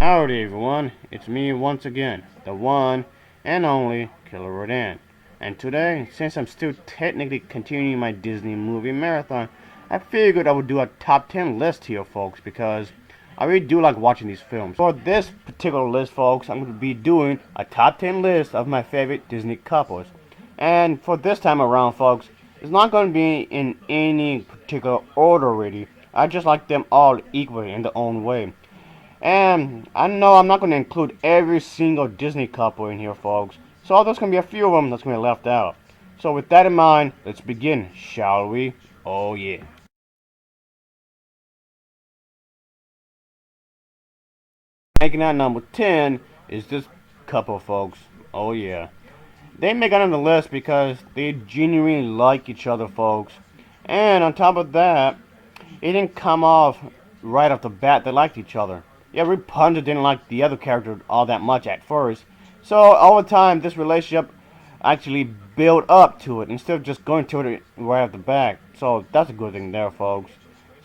Howdy everyone, it's me once again, the one and only Killer Rodan. And today, since I'm still technically continuing my Disney movie marathon, I figured I would do a top 10 list here folks, because I really do like watching these films. For this particular list folks, I'm going to be doing a top 10 list of my favorite Disney couples. And for this time around folks, it's not going to be in any particular order really. I just like them all equally in their own way. And I know I'm not going to include every single Disney couple in here, folks. So there's going to be a few of them that's going to be left out. So with that in mind, let's begin, shall we? Oh yeah. Making out number 10 is this couple, folks. Oh yeah. They make it on the list because they genuinely like each other, folks. And on top of that, it didn't come off right off the bat they liked each other. Yeah, Rapunzel didn't like the other character all that much at first. So over time, this relationship actually built up to it instead of just going to it right off the bat. So that's a good thing there, folks.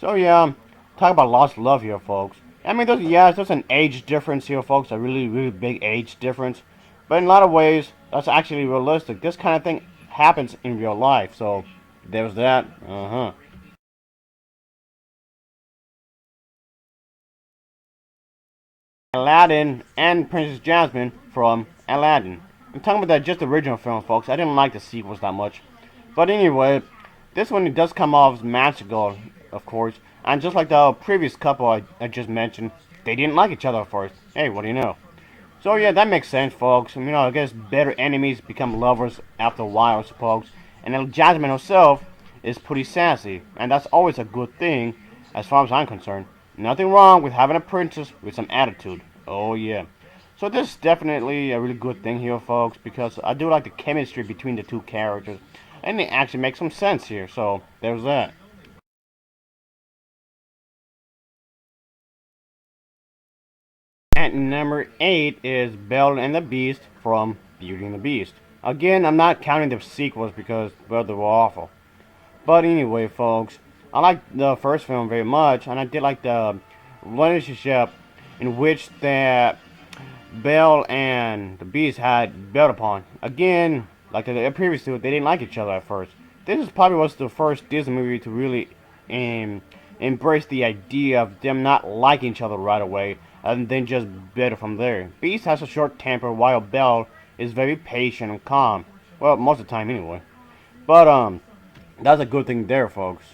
So yeah, talk about lost love here, folks. I mean, there's an age difference here, folks. A really, really big age difference. But in a lot of ways, that's actually realistic. This kind of thing happens in real life. So there's that. Aladdin and Princess Jasmine from Aladdin. I'm talking about that just the original film, folks. I didn't like the sequels that much. But anyway, this one it does come off as magical, of course. And just like the previous couple I just mentioned, they didn't like each other at first. Hey, what do you know? So yeah, that makes sense, folks. You know, I guess better enemies become lovers after a while, I suppose. And then Jasmine herself is pretty sassy, and that's always a good thing, as far as I'm concerned. Nothing wrong with having a princess with some attitude. Oh yeah. So this is definitely a really good thing here, folks, because I do like the chemistry between the two characters, and it actually makes some sense here. So there's that. At number 8 is Belle and the Beast from Beauty and the Beast. Again, I'm not counting the sequels because, well, they were awful. But anyway, folks, I liked the first film very much, and I did like the relationship in which that Belle and the Beast had built upon. Again, like the previous two, they didn't like each other at first. This is probably was the first Disney movie to really embrace the idea of them not liking each other right away, and then just better from there. Beast has a short temper, while Belle is very patient and calm. Well, most of the time anyway. But that's a good thing there, folks.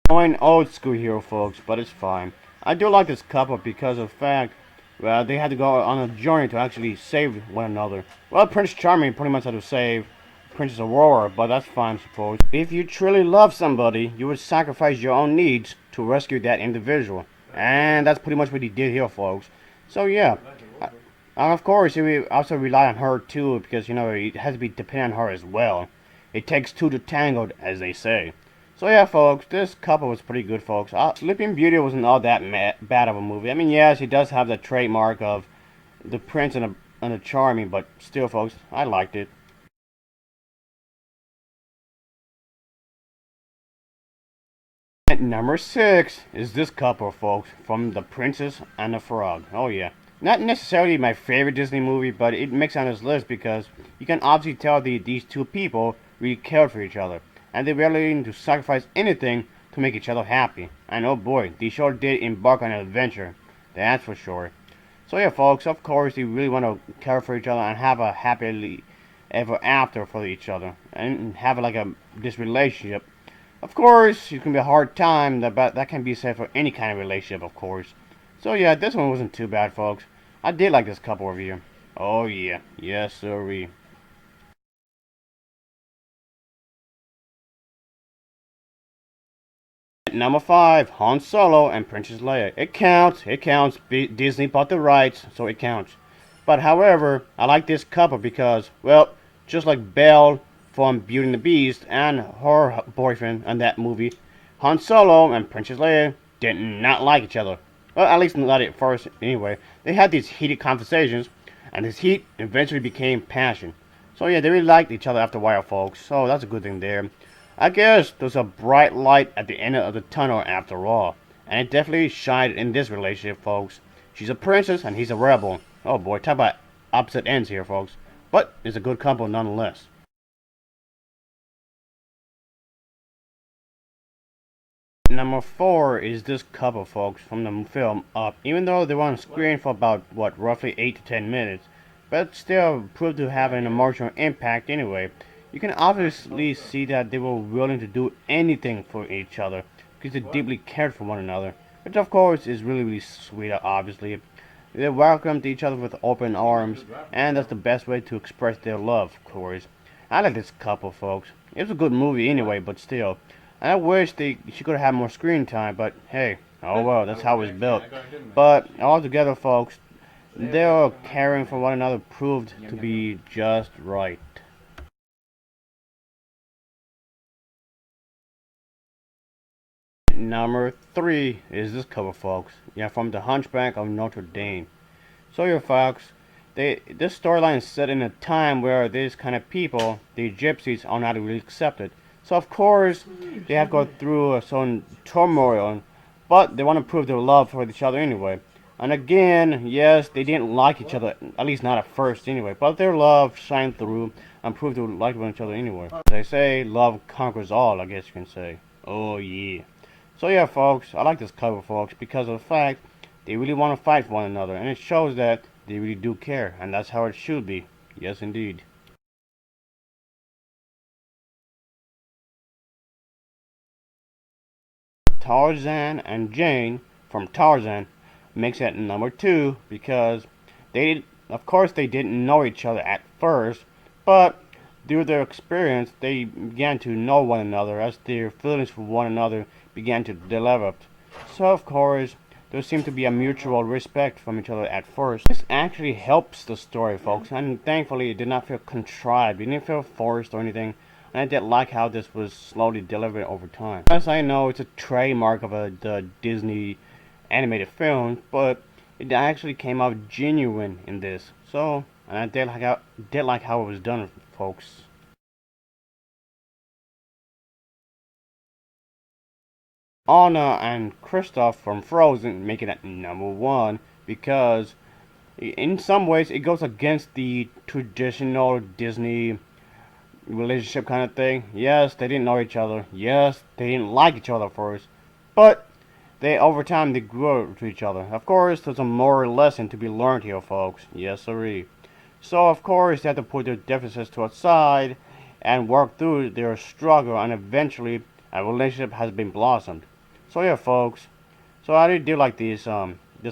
Going old school here, folks, but it's fine. I do like this couple because of the fact, well, they had to go on a journey to actually save one another. Well, Prince Charming pretty much had to save Princess Aurora, but that's fine, I suppose. If you truly love somebody, you would sacrifice your own needs to rescue that individual. And that's pretty much what he did here, folks. So, yeah. Of course, he also rely on her, too, because, you know, it has to be dependent on her as well. It takes two to tango, as they say. So yeah, folks, this couple was pretty good, folks. Sleeping Beauty wasn't all that bad of a movie. I mean, yes, he does have the trademark of the prince and a charming, but still, folks, I liked it. At number 6 is this couple, folks, from The Princess and the Frog. Oh yeah. Not necessarily my favorite Disney movie, but it makes on this list because you can obviously tell these two people really cared for each other, and they're willing to sacrifice anything to make each other happy. And oh boy, they sure did embark on an adventure. That's for sure. So yeah, folks, of course, they really want to care for each other and have a happily ever after for each other, and have like this relationship. Of course, it can be a hard time, but that can be said for any kind of relationship, of course. So yeah, this one wasn't too bad, folks. I did like this couple review. Oh yeah, yes sirree. Number 5, Han Solo and Princess Leia. It counts, it counts. Disney bought the rights, so it counts. But however, I like this couple because, well, just like Belle from Beauty and the Beast and her boyfriend in that movie, Han Solo and Princess Leia did not like each other. Well, at least not at first anyway. They had these heated conversations, and this heat eventually became passion. So yeah, they really liked each other after a while, folks. So that's a good thing there. I guess there's a bright light at the end of the tunnel after all. And it definitely shined in this relationship, folks. She's a princess and he's a rebel. Oh boy, talk about opposite ends here, folks. But it's a good couple nonetheless. Number 4 is this couple, folks, from the film Up. Even though they were on screen for about, what, roughly 8 to 10 minutes, but still proved to have an emotional impact anyway. You can obviously see that they were willing to do anything for each other because they deeply cared for one another, which of course is really, really sweet, obviously. They welcomed each other with open arms, and that's the best way to express their love, of course. I like this couple, folks. It was a good movie anyway, but still. And I wish she could have had more screen time, but hey, oh well, that's how it was built. But altogether, folks, their caring for one another proved to be just right. Number 3 is this cover, folks. Yeah, from the Hunchback of Notre Dame. So here, folks, this storyline is set in a time where these kind of people, the gypsies, are not really accepted. So of course, they have to go through some turmoil, but they want to prove their love for each other anyway. And again, yes, they didn't like each other, at least not at first anyway, but their love shined through and proved they liked each other anyway. They say love conquers all, I guess you can say. Oh yeah. So yeah, folks, I like this cover, folks, because of the fact they really want to fight for one another, and it shows that they really do care, and that's how it should be. Yes, indeed. Tarzan and Jane from Tarzan makes it number 2 because of course, they didn't know each other at first, but through their experience, they began to know one another as their feelings for one another began to develop. So, of course, there seemed to be a mutual respect from each other at first. This actually helps the story, folks, and thankfully it did not feel contrived. It didn't feel forced or anything, and I did like how this was slowly delivered over time. As I know, it's a trademark of the Disney animated film, but it actually came out genuine in this. So, and I did like how it was done, folks. Anna and Kristoff from Frozen make it at number 1 because in some ways it goes against the traditional Disney relationship kind of thing. Yes, they didn't know each other. Yes, they didn't like each other first. But they over time they grew to each other. Of course, there's a moral lesson to be learned here, folks. Yes, sirree. So of course they have to put their differences to one side and work through their struggle, and eventually a relationship has been blossomed. So yeah, folks. So I really do like this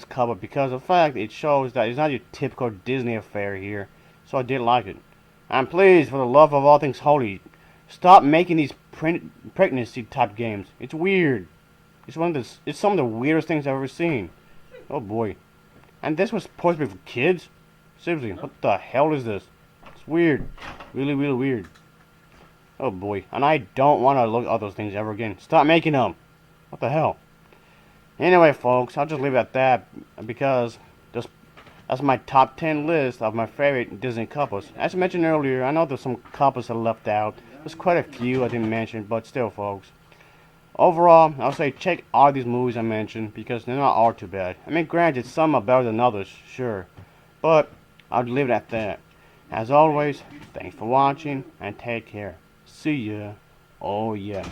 cover because of the fact it shows that it's not your typical Disney affair here. So I did like it. And please, for the love of all things holy, stop making these pregnancy type games. It's weird. It's some of the weirdest things I've ever seen. Oh boy. And this was supposed to be for kids? Seriously, what the hell is this? It's weird. Really, really weird. Oh boy. And I don't want to look at those things ever again. Stop making them. What the hell? Anyway, folks, I'll just leave it at that because this, that's my top 10 list of my favorite Disney couples. As I mentioned earlier, I know there's some couples that left out. There's quite a few I didn't mention, but still, folks. Overall, I'll say check all these movies I mentioned because they're not all too bad. I mean, granted, some are better than others, sure. But I'll leave it at that. As always, thanks for watching and take care. See ya. Oh yeah.